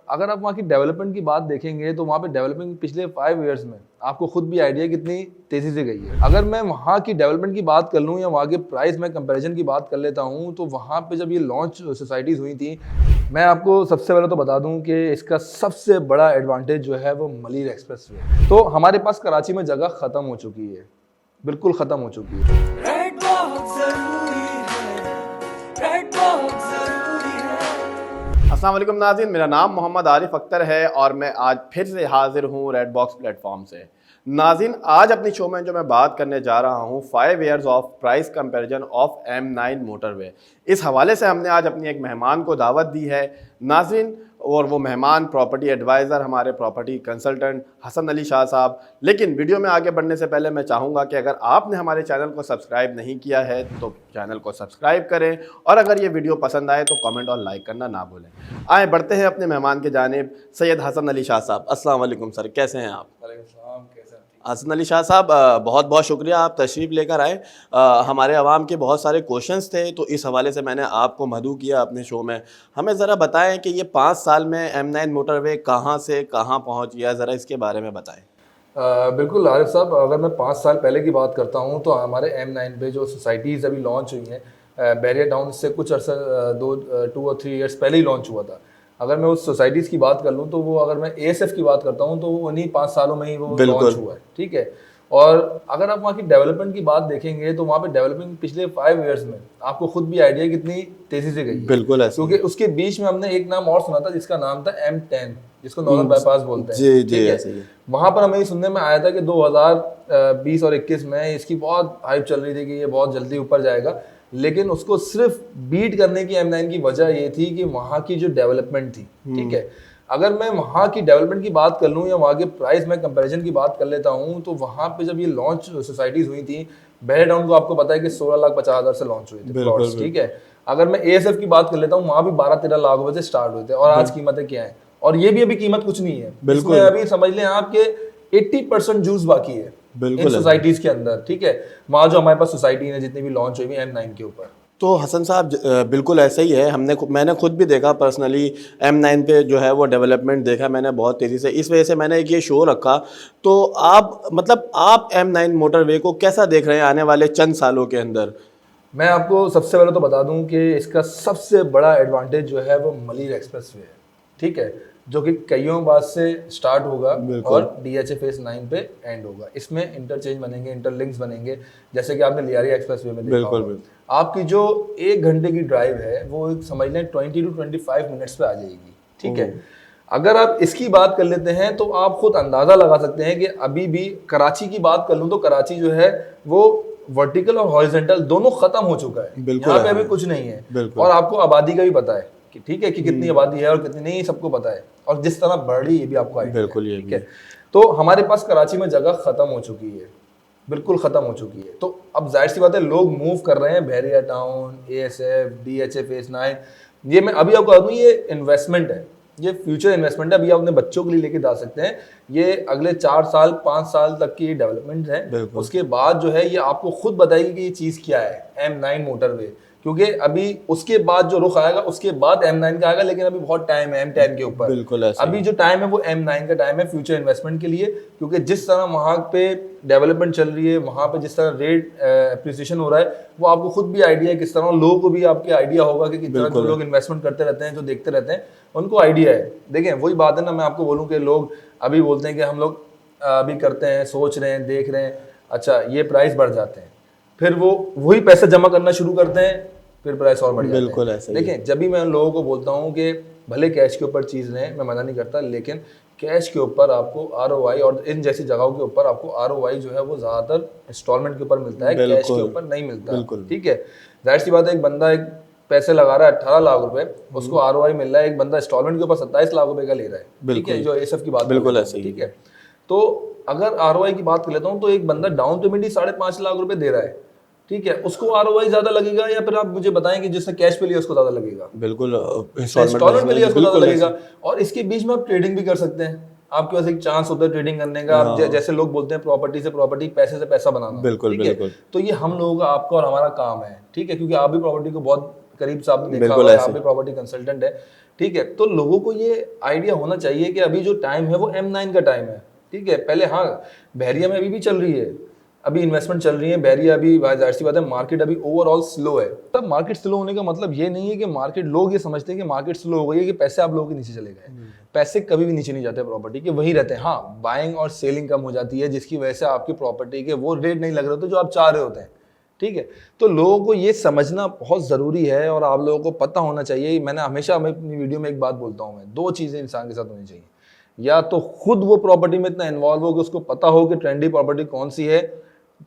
अगर आप वहाँ की डेवलपमेंट की बात देखेंगे तो वहाँ पे डेवलपमेंट पिछले 5 इयर्स में आपको खुद भी आइडिया कितनी तेजी से गई है। अगर मैं वहाँ की डेवलपमेंट की बात कर लूँ या वहाँ के प्राइस में कंपैरिजन की बात कर लेता हूँ, तो वहाँ पे जब ये लॉन्च सोसाइटीज़ हुई थी, मैं आपको सबसे पहले तो बता दूँ कि इसका सबसे बड़ा एडवांटेज जो है वो मलिर एक्सप्रेस वे है। तो हमारे पास कराची में जगह ख़त्म हो चुकी है, बिल्कुल ख़त्म हो चुकी है। अस्सलाम वालेकुम नाज़रीन, मेरा नाम मोहम्मद आरिफ अख्तर है और मैं आज फिर से हाजिर हूँ रेड बॉक्स प्लेटफॉर्म से। नाज़रीन, आज अपनी शो में जो मैं बात करने जा रहा हूँ 5 years of price comparison of M9 motorway. इस हवाले से हमने आज अपनी एक मेहमान को दावत दी है नाज़रीन, और वो मेहमान प्रॉपर्टी एडवाइज़र, हमारे प्रॉपर्टी कंसल्टेंट हसन अली शाह साहब। लेकिन वीडियो में आगे बढ़ने से पहले मैं चाहूँगा कि अगर आपने हमारे चैनल को सब्सक्राइब नहीं किया है तो चैनल को सब्सक्राइब करें, और अगर ये वीडियो पसंद आए तो कमेंट और लाइक करना ना भूलें। आए बढ़ते हैं अपने मेहमान के जानिब, सैयद हसन अली शाह साहब। अस्सलाम वालेकुम सर, कैसे हैं आप? हसन अली शाह साहब, बहुत बहुत शुक्रिया आप तशरीफ़ लेकर आए। हमारे अवाम के बहुत सारे क्वेश्चंस थे, तो इस हवाले से मैंने आपको मदऊ किया अपने शो में। हमें ज़रा बताएं कि ये 5 साल में M9 मोटरवे कहाँ से कहाँ पहुँच गया, ज़रा इसके बारे में बताएं। बिल्कुल आरिफ साहब, अगर मैं 5 साल पहले की बात करता हूँ तो हमारे M9 पे जो सोसाइटीज़ अभी लॉन्च हुई हैं, बैरियर टाउन से कुछ अर्सा 2 और 3 इयर्स पहले ही लॉन्च हुआ था। अगर मैं उस सोसाइटीज़ की बात कर लूँ तो वो, अगर मैं ASF की बात करता हूँ तो वो उन्हीं 5 सालों में ही वो लॉन्च हुआ है, ठीक है। और अगर आप वहाँ की डेवलपमेंट की बात देखेंगे तो वहाँ पे डेवलपमेंट पिछले 5 इयर्स में आपको खुद भी आइडिया कितनी तेजी से गई है। बिल्कुल ऐसा, क्योंकि उसके बीच में हमने एक नाम और सुना था जिसका नाम था M10, जिसको नॉर्दर्न बाईपास बोलते हैं। जी जी, ऐसे ही। वहाँ पर हमें ये सुनने में आया था कि 2020 और 21 में इसकी बहुत हाइप चल रही थी कि ये बहुत जल्दी ऊपर जाएगा, लेकिन उसको सिर्फ बीट करने की M9 की वजह ये थी कि वहाँ की जो डेवलपमेंट थी, ठीक है। अगर मैं वहाँ की डेवलपमेंट की बात कर लूँ या वहाँ के प्राइस में कंपैरिजन की बात कर लेता हूँ, तो वहाँ पे जब ये लॉन्च सोसाइटीज़ हुई थी, बैरियर टाउन को आपको पता है कि 16,50,000 से लॉन्च हुए थे प्लॉट्स, ठीक है। अगर मैं ASF की बात कर लेता हूँ, वहाँ भी 12-13 लाख रुपए से स्टार्ट हुए थे, और आज कीमतें क्या है, और ये भी अभी कीमत कुछ नहीं है, इसमें अभी समझ लें आपके 80% जूस बाकी है इन सोसाइटीज के अंदर, ठीक है। वहाँ जो हमारे पास सोसाइटी है जितनी भी लॉन्च हुई M9 के ऊपर। तो हसन साहब, बिल्कुल ऐसा ही है। मैंने खुद भी देखा पर्सनली, M9 पे जो है वो डेवलपमेंट देखा मैंने बहुत तेज़ी से। इस वजह से मैंने एक ये शो रखा। तो आप M9 मोटरवे को कैसा देख रहे हैं आने वाले चंद सालों के अंदर? मैं आपको सबसे पहले तो बता दूं कि इसका सबसे बड़ा एडवांटेज जो है वो मलिर एक्सप्रेस वे है, ठीक है, जो कि कईयोंबाद से स्टार्ट होगा और DHA फेज 9 पे एंड होगा। इसमें इंटरचेंज बनेंगे, इंटरलिंक्स बनेंगे, जैसे कि आपने लियारी एक्सप्रेस वे में देखा होगा। आपकी जो 1 घंटे की ड्राइव है वो समझ लें 20 to 25 मिनट्स पे आ जाएगी, ठीक है। अगर आप इसकी बात कर लेते हैं तो आप खुद अंदाजा लगा सकते हैं कि अभी भी कराची की बात कर लूँ तो कराची जो है वो वर्टिकल और हॉरिजॉन्टल दोनों खत्म हो चुका है, यहाँ पे अभी कुछ नहीं है। और आपको आबादी का भी पता है कि ठीक है कि कितनी आबादी है और कितनी नहीं, सबको पता है, और जिस तरह बढ़ रही है ये भी आपको आइडिया है, ठीक है। तो हमारे पास कराची में जगह खत्म हो चुकी है, बिल्कुल खत्म हो चुकी है। तो अब जाहिर सी बात है लोग मूव कर रहे हैं barrier town, ASF, DHA phase 9। ये मैं अभी आपको बता दूं, ये इन्वेस्टमेंट है, ये फ्यूचर इन्वेस्टमेंट है। अभी आप अपने बच्चों के लिए लेके जा सकते हैं, ये अगले 4 साल 5 साल तक की डेवलपमेंट है। उसके बाद जो है ये आपको खुद बताएगी कि ये चीज़ क्या है M9 मोटरवे, क्योंकि अभी उसके बाद जो रुख आएगा उसके बाद M9 का आएगा, लेकिन अभी बहुत टाइम है M10 के ऊपर। बिल्कुल अभी जो टाइम है वो M9 का टाइम है फ्यूचर इन्वेस्टमेंट के लिए, क्योंकि जिस तरह वहाँ पे डेवलपमेंट चल रही है, वहाँ पे जिस तरह रेट एप्रिसिएशन हो रहा है, वो आपको खुद भी आइडिया है किस तरह, लोगों को भी आपके आइडिया होगा कि किस तरह जो लोग इन्वेस्टमेंट करते रहते हैं, जो देखते रहते हैं, उनको आइडिया है। देखें वही बात है ना, मैं आपको बोलूँ कि लोग अभी बोलते हैं कि हम लोग अभी करते हैं, सोच रहे हैं, देख रहे हैं, अच्छा ये प्राइस बढ़ जाते हैं, फिर वो वही पैसा जमा करना शुरू करते हैं, फिर प्राइस और बढ़ जाता है। देखें जब भी मैं उन लोगों को बोलता हूँ कि भले कैश के ऊपर चीज़ लें, मैं मना नहीं करता, लेकिन कैश के ऊपर आपको ROI, और इन जैसी जगहों के ऊपर आपको ROI जो है वो ज़्यादातर इंस्टॉलमेंट के ऊपर मिलता है, कैश के ऊपर नहीं मिलता, ठीक है। जाहिर सी बात है, एक बंदा एक पैसे लगा रहा है 18 लाख रुपए, उसको ROI मिल रहा है, एक बंदा इंस्टॉलमेंट के ऊपर 27 लाख रुपए का ले रहा है, ठीक है, जो ASF की बात, बिल्कुल ऐसे ही, ठीक है। तो अगर ROI की बात कर लेता हूँ तो एक बंदा डाउन पेमेंट ही 5.5 लाख रुपए दे रहा है, ठीक है, उसको ROI ज्यादा लगेगा, या फिर आप मुझे बताएं कि जिसने कैश पे लिया उसको ज्यादा लगेगा? बिल्कुल, इंस्टॉलमेंट पे लिया उसको ज्यादा लगेगा। और इसके बीच में आप ट्रेडिंग भी कर सकते हैं, आपके पास एक चांस होता है ट्रेडिंग करने का। आप जैसे लोग बोलते हैं प्रॉपर्टी से प्रॉपर्टी, पैसे से पैसा बनाना, बिल्कुल ठीक है। तो ये हम लोगों का, आपका और हमारा काम है, ठीक है, क्योंकि आप भी प्रॉपर्टी को बहुत करीब से आपने देखा बिल्कुल होगा, ऐसे। आप भी प्रॉपर्टी कंसल्टेंट है, ठीक है। तो लोगों को ये आइडिया होना चाहिए कि अभी जो टाइम है वो M9 का टाइम है, ठीक है। पहले हाँ, बहरिया में अभी भी चल रही है, अभी इन्वेस्टमेंट चल रही है बहरिया, अभी जाहिर सी बात है मार्केट अभी ओवरऑल स्लो है। तब मार्केट स्लो होने का मतलब ये नहीं है कि मार्केट, लोग ये समझते हैं कि मार्केट स्लो हो गई है कि पैसे आप लोगों के नीचे चले गए। पैसे कभी भी नीचे नहीं जाते प्रॉपर्टी के, वहीं रहते हैं। हाँ, बाइंग और सेलिंग कम हो जाती है जिसकी वजह से आपकी प्रॉपर्टी के वो रेट नहीं लग रहे होते जो आप चाह रहे होते हैं, ठीक है। तो लोगों को ये समझना बहुत ज़रूरी है और आप लोगों को पता होना चाहिए। मैंने हमेशा अपनी वीडियो में एक बात बोलता हूँ मैं, 2 चीज़ें इंसान के साथ होनी चाहिए। या तो खुद वो प्रॉपर्टी में इतना इन्वॉल्व हो कि उसको पता हो कि ट्रेंडी प्रॉपर्टी कौन सी है,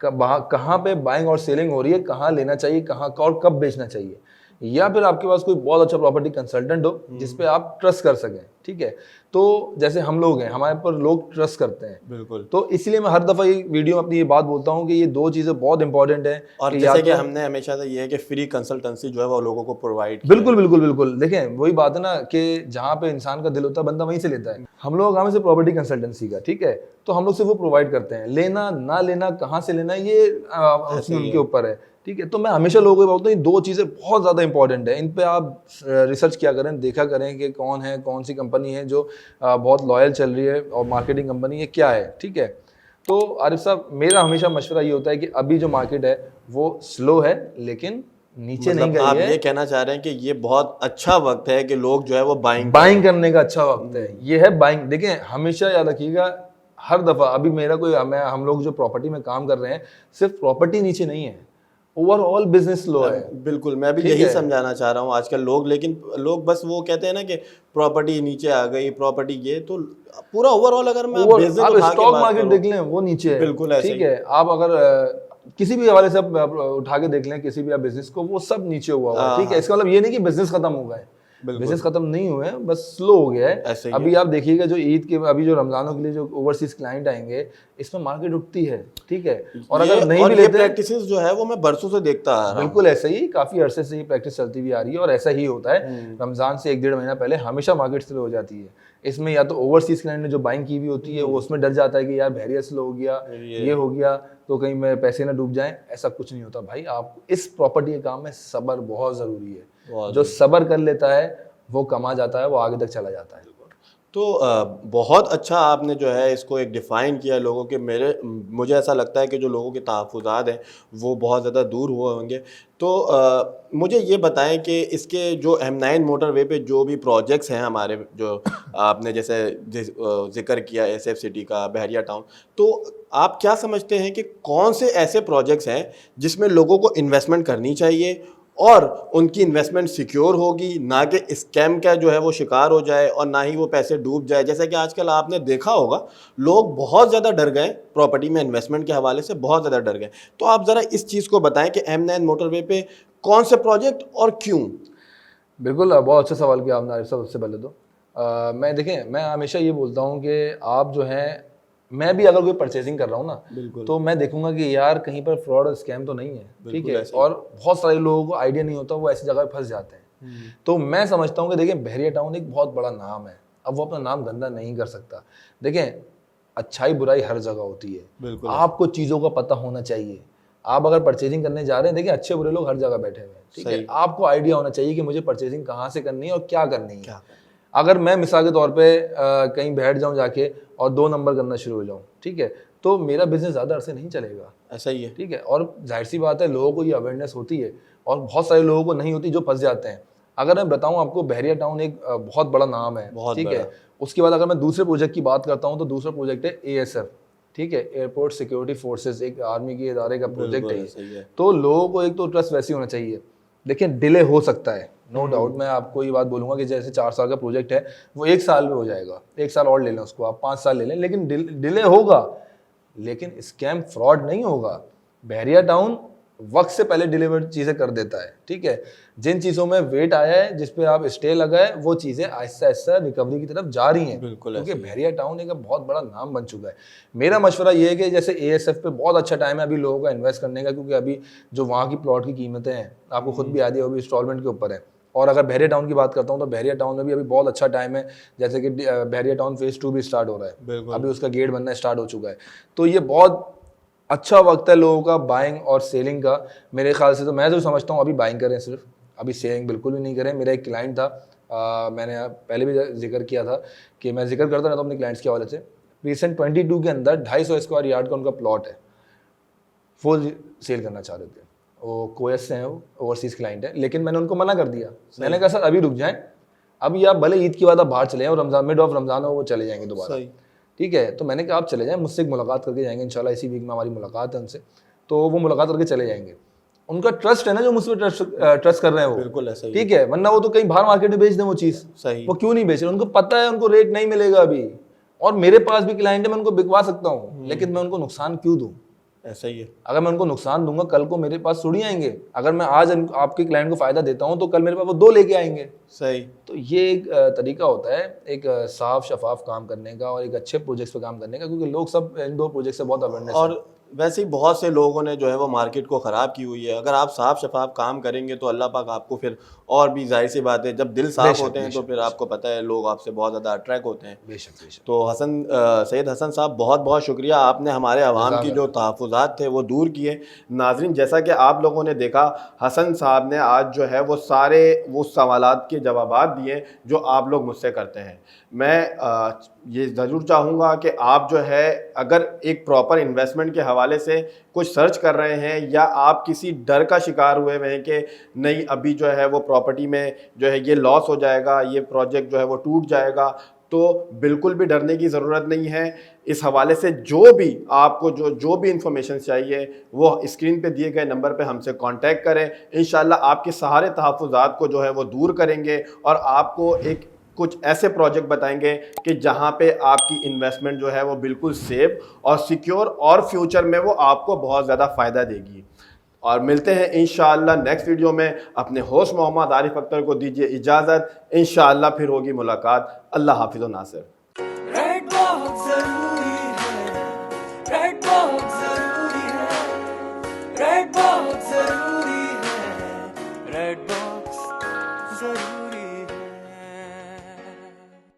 कहाँ पे बाइंग और सेलिंग हो रही है, कहाँ लेना चाहिए, कहाँ और कब बेचना चाहिए। या फिर आपके पास कोई बहुत अच्छा प्रॉपर्टी कंसल्टेंट हो जिस पे आप ट्रस्ट कर सकें, ठीक है। तो जैसे हम लोग हैं, हमारे पर लोग ट्रस्ट करते हैं, बिल्कुल। तो इसलिए मैं हर दफ़ा ये वीडियो में अपनी ये बात बोलता हूँ कि ये 2 चीज़ें बहुत इंपॉर्टेंट है। और जैसे कि हमने हमेशा से ये है कि फ्री कंसल्टेंसी जो है वो लोगों को प्रोवाइड, बिल्कुल बिल्कुल बिल्कुल। देखें, वही बात है ना कि जहाँ पे इंसान का दिल होता है बंदा वहीं से लेता है। हम लोग काम है सिर्फ प्रॉपर्टी कंसल्टेंसी का, ठीक है। तो हम लोग सिर्फ वो प्रोवाइड करते हैं, लेना ना लेना, कहाँ से लेना, ये उनके ऊपर है, ठीक है। तो मैं हमेशा लोगों को बोलता हूँ ये 2 चीज़ें बहुत ज़्यादा इंपॉर्टेंट है, इन पे आप रिसर्च किया करें, देखा करें कि कौन है, कौन सी कंपनी है जो बहुत लॉयल चल रही है और मार्केटिंग कंपनी ये क्या है, ठीक है। तो आरिफ साहब, मेरा हमेशा मशवरा ये होता है कि अभी जो मार्केट है वो स्लो है लेकिन नीचे नहीं गई आप है। ये कहना चाह रहे हैं कि ये बहुत अच्छा वक्त है कि लोग जो है वो बाइंग करने का अच्छा वक्त है, ये है बाइंग। देखें, हमेशा याद रखिएगा, हर दफा अभी मेरा कोई हम लोग जो प्रॉपर्टी में काम कर रहे हैं, सिर्फ प्रॉपर्टी नीचे नहीं है, ओवरऑल बिजनेस लो है। बिल्कुल, मैं भी यही समझाना चाह रहा हूँ आजकल लोग, लेकिन लोग बस वो कहते हैं ना कि प्रॉपर्टी नीचे आ गई, प्रॉपर्टी ये, तो पूरा ओवरऑल अगर मैं आप स्टॉक मार्केट देख लें वो नीचे है, बिल्कुल ऐसे ठीक है। आप अगर किसी भी हवाले से आप उठा के देख लें किसी भी आप बिजनेस को, वो सब नीचे हुआ है, ठीक है। इसका मतलब ये नहीं कि बिजनेस खत्म हो गए, बिजनेस खत्म नहीं हुए हैं, बस स्लो हो गया है। अभी आप देखिएगा जो ईद के, अभी जो रमजानों के लिए जो ओवरसीज क्लाइंट आएंगे, इसमें मार्केट उठती है, ठीक है। और अगर नहीं भी लेते, प्रैक्टिसेस जो है वो मैं बरसों से देखता आ रहा हूं। बिल्कुल ऐसा ही, काफी अरसे से ये प्रैक्टिस चलती हुई आ रही है और ऐसा ही होता है। रमजान से 1-1.5 महीना पहले हमेशा मार्केट स्लो हो जाती है। इसमें या तो ओवरसीज क्लाइंट ने जो बाइंग की हुई होती है वो उसमें डर जाता है कि यार बहरिया स्लो हो गया, ये हो गया, तो कहीं मेरे पैसे ना डूब जाएं। ऐसा कुछ नहीं होता भाई। आप इस प्रॉपर्टी के काम में सब्र बहुत जरूरी है। जो सब्र कर लेता है वो कमा जाता है, वो आगे तक चला जाता है। तो बहुत अच्छा आपने जो है इसको एक डिफ़ाइन किया लोगों के। मुझे ऐसा लगता है कि जो लोगों के तहफ़्फ़ुज़ात हैं वो बहुत ज़्यादा दूर हुए होंगे। तो मुझे ये बताएं कि इसके जो M9 मोटरवे पे जो भी प्रोजेक्ट्स हैं हमारे, जो आपने जैसे जिक्र किया SF सिटी का, बहरिया टाउन, तो आप क्या समझते हैं कि कौन से ऐसे प्रोजेक्ट्स हैं जिसमें लोगों को इन्वेस्टमेंट करनी चाहिए और उनकी इन्वेस्टमेंट सिक्योर होगी, ना कि स्कैम का जो है वो शिकार हो जाए और ना ही वो पैसे डूब जाए। जैसा कि आजकल आपने देखा होगा लोग बहुत ज़्यादा डर गए प्रॉपर्टी में इन्वेस्टमेंट के हवाले से, बहुत ज़्यादा डर गए। तो आप ज़रा इस चीज़ को बताएं कि M9 मोटरवे पे कौन से प्रोजेक्ट और क्यों। बिल्कुल, बहुत अच्छा सवाल किया आपने सबसे पहले तो मैं हमेशा ये बोलता हूँ कि आप जो हैं, मैं भी अगर कोई परचेजिंग कर रहा हूँ ना, तो मैं देखूंगा कि यार कहीं पर फ्रॉड और स्कैम तो नहीं है, ठीक है। और बहुत सारे लोगों को आइडिया नहीं होता, वो ऐसी जगह फंस जाते हैं। तो मैं समझता हूँ कि देखिए, बहरिया टाउन एक बहुत बड़ा नाम है, अब वो अपना नाम गंदा नहीं कर सकता। देखें, अच्छाई बुराई हर जगह होती है, आपको चीज़ों का पता होना चाहिए। आप अगर परचेजिंग करने जा रहे हैं, देखिए अच्छे बुरे लोग हर जगह बैठे हुए हैं, ठीक है। आपको आइडिया होना चाहिए कि मुझे परचेजिंग कहाँ से करनी है और क्या करनी है। अगर मैं मिसाल के तौर पे कहीं बैठ जाऊं जाके और 2 नंबर करना शुरू हो जाऊं, ठीक है, तो मेरा बिजनेस ज़्यादा अरसे नहीं चलेगा। ऐसा ही है, ठीक है। और जाहिर सी बात है, लोगों को ये अवेयरनेस होती है और बहुत सारे लोगों को नहीं होती जो फंस जाते हैं। अगर मैं बताऊं आपको, बहरिया टाउन एक बहुत बड़ा नाम है, ठीक है। उसके बाद अगर मैं दूसरे प्रोजेक्ट की बात करता हूँ तो दूसरा प्रोजेक्ट है ASF, ठीक है, एयरपोर्ट सिक्योरिटी फोर्सेस, एक आर्मी के इदारे का प्रोजेक्ट है। तो लोगों को एक तो ट्रस्ट वैसे होना चाहिए। देखिए, डिले हो सकता है, नो डाउट। मैं आपको ये बात बोलूंगा कि जैसे 4 साल का प्रोजेक्ट है वो 1 साल में हो जाएगा, 1 साल और ले लें उसको, आप 5 साल ले लें, लेकिन डिले होगा, लेकिन स्कैम फ्रॉड नहीं होगा। बहरिया टाउन वक्त से पहले डिलीवर्ड चीज़ें कर देता है, ठीक है। जिन चीज़ों में वेट आया है, जिस पे आप स्टे लगाए, वो चीज़ें आहिस्ता आहिस्ता रिकवरी की तरफ जा रही हैं, क्योंकि बहरिया टाउन एक बहुत बड़ा नाम बन चुका है। मेरा मशवरा ये है कि जैसे ASF पे बहुत अच्छा टाइम है अभी लोगों का इन्वेस्ट करने का, क्योंकि अभी जो वहाँ की प्लॉट की कीमतें हैं, आपको खुद भी याद है, वो भी इंस्टॉलमेंट के ऊपर है। और अगर बहरिया टाउन की बात करता हूँ तो बहरिया टाउन में भी अभी बहुत अच्छा टाइम है। जैसे कि बहरिया टाउन फेज़ 2 भी स्टार्ट हो रहा है, अभी उसका गेट बनना स्टार्ट हो चुका है। तो ये बहुत अच्छा वक्त है लोगों का बाइंग और सेलिंग का। मेरे ख्याल से तो मैं जो समझता हूँ अभी बाइंग करें सिर्फ, अभी शेयरिंग बिल्कुल भी नहीं करें। मेरा एक क्लाइंट था, मैंने पहले भी जिक्र किया था कि मैं जिक्र करता रहता हूँ अपने क्लाइंट्स के हवाले से। रिसेंट 22 के अंदर 250 स्क्वायर यार्ड का उनका प्लॉट है, फुल सेल करना चाह रहे थे। वो कोएस से हैं, वो ओवरसीज क्लाइंट है, लेकिन मैंने उनको मना कर दिया। मैंने कहा सर अभी रुक जाएं, अभी आप भले ईद के बाद आप बाहर चले जाएं और रमजान, मिड ऑफ रमजान हो वो चले जाएंगे दोबारा, ठीक है। तो मैंने कहा आप चले जाएं, मुझसे एक मुलाकात करके जाएंगे, इंशाल्लाह इसी वीक में हमारी मुलाकात है उनसे, तो वो मुलाकात करके चले जाएंगे। उनका ट्रस्ट है ना, जो मुझ पर ट्रस्ट कर रहे हैं वो, बिल्कुल ऐसा ही ठीक है। वरना वो तो कहीं बाहर मार्केट में बेच दें वो चीज़, सही। वो क्यों नहीं बेच रहे? उनको पता है उनको रेट नहीं मिलेगा अभी, और मेरे पास भी क्लाइंट है, मैं उनको बिकवा सकता हूँ, लेकिन मैं उनको नुकसान क्यों दूँ? ऐसा ही है। अगर मैं उनको नुकसान दूंगा, कल को मेरे पास थोड़ी आएंगे। अगर मैं आज आपके क्लाइंट को फायदा देता हूं तो कल मेरे पास वो 2 लेके आएंगे। सही। तो ये एक तरीका होता है एक साफ शफाफ काम करने का और एक अच्छे प्रोजेक्ट्स पे काम करने का, क्योंकि लोग सब इन 2 प्रोजेक्ट से बहुत अवेयरनेस और वैसे ही बहुत से लोगों ने जो है वो मार्केट को ख़राब की हुई है। अगर आप साफ शफाफ काम करेंगे तो अल्लाह पाक आपको फिर, और भी जाहिर सी बात है, जब दिल साफ होते हैं तो फिर आपको पता है लोग आपसे बहुत ज़्यादा अट्रैक्ट होते हैं। बेशक। तो सैयद हसन साहब, बहुत बहुत शुक्रिया, आपने हमारे अवाम की जो तहफ़्फ़ुज़ात थे वो दूर किए। नाज़रीन, जैसा कि आप लोगों ने देखा, हसन साहब ने आज जो है वो सारे वो सवालात के जवाबात दिए जो आप लोग मुझसे करते हैं। मैं ये ज़रूर चाहूँगा कि आप जो है, अगर एक प्रॉपर इन्वेस्टमेंट के हवाले से कुछ सर्च कर रहे हैं या आप किसी डर का शिकार हुए हुए हैं कि नहीं अभी जो है वो प्रॉपर्टी में जो है ये लॉस हो जाएगा, ये प्रोजेक्ट जो है वो टूट जाएगा, तो बिल्कुल भी डरने की ज़रूरत नहीं है। इस हवाले से जो भी आपको जो भी इंफॉर्मेशन चाहिए वो स्क्रीन पे दिए गए नंबर पे हमसे कांटेक्ट करें। इंशाल्लाह आपके सारे तहफ़्फ़ुज़ात को जो है वो दूर करेंगे और आपको एक कुछ ऐसे प्रोजेक्ट बताएंगे कि जहां पे आपकी इन्वेस्टमेंट जो है वो बिल्कुल सेफ और सिक्योर और फ्यूचर में वो आपको बहुत ज़्यादा फ़ायदा देगी। और मिलते हैं इंशाअल्लाह नेक्स्ट वीडियो में। अपने होस्ट मोहम्मद आरिफ अख्तर को दीजिए इजाज़त, इंशाअल्लाह फिर होगी मुलाकात। अल्लाह हाफिज़ व नासिर। रेड बॉक्स ज़रूरी है, रेड बॉक्स ज़रूरी है, रेड बॉक्स ज़रूरी है, रेड बॉक्स ज़रूरी है।